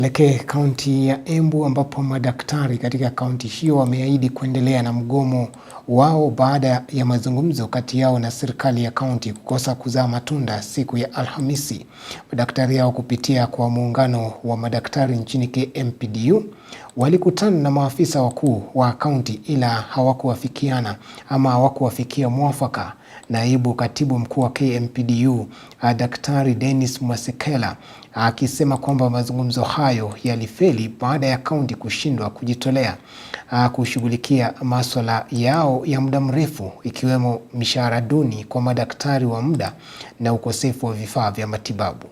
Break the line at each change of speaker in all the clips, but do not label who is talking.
Tuelekee kaunti ya Embu ambapo madaktari katika kaunti hiyo wameahidi kuendelea na mgomo wao baada ya mazungumzo kati yao na serikali ya kaunti kukosa kuzaa matunda siku ya Alhamisi. Madaktari hao kupitia kwa muungano wa madaktari nchini KMPDU walikutana na maafisa wakuu wa kaunti ila hawakuwafikia mwafaka. Naibu katibu mkuu wa KMPDU Daktari Dennis Mwasekela akisema kwamba mazungumzo hayo yalifeli baada ya kaunti kushindwa kujitolea kushughulikia masuala yao ya muda mrefu ikiwemo mishahara duni kwa madaktari wa muda na ukosefu wa vifaa vya matibabu.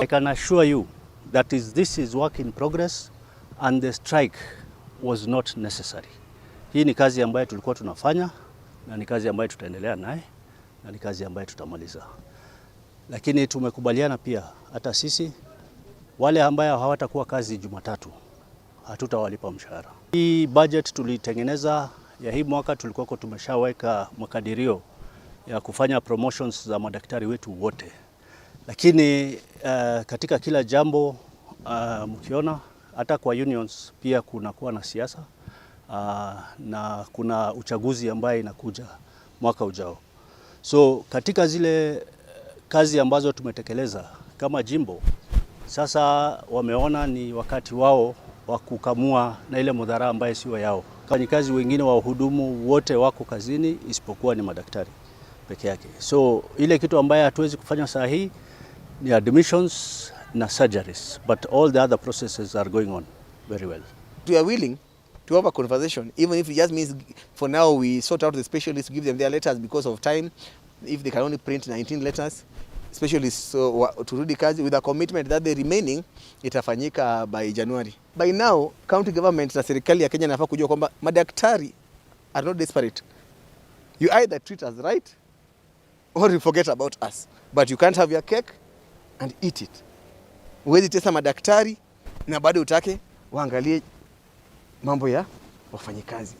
I can assure you that this is work in progress and the strike was not necessary. Hii ni kazi ambayo tulikuwa tunafanya na ni kazi ambayo tutaendelea naye na ni kazi ambayo tutamaliza. Lakini tumekubaliana pia hata sisi wale ambao hawatakuwa kazi Jumatatu hatutawalipa mshahara. Hii budget tulitengeneza ya hii mwaka tulikuwa tumeshaweka makadirio ya kufanya promotions za madaktari wetu wote. Lakini katika kila jambo mkiona hata kwa unions pia kunakuwa na siasa na kuna uchaguzi ambaye inakuja mwaka ujao. So katika zile kazi ambazo tumetekeleza kama jimbo, sasa wameona ni wakati wao wa kukamua na ile mudhara ambaye sio yao. Wafanyikazi wengine wa uhudumu wote wako kazini isipokuwa ni madaktari peke yake. So ile kitu ambaye hatuwezi kufanya saa hii ni admissions na surgeries, but all the other processes are going on very well.
We are willing to have a conversation, even if it just means for now we sort out the specialists, give them their letters because of time. If they can only print 19 letters, specialists to rudi kazi with a commitment that the remaining itafanyika by January. By now, county government na serikali ya Kenya nafaa kujua kwamba madaktari are not desperate. You either treat us right or you forget about us. But you can't have your cake and eat it. Huwezi tesa madaktari na bado utake waangalie mambo ya wafanyikazi.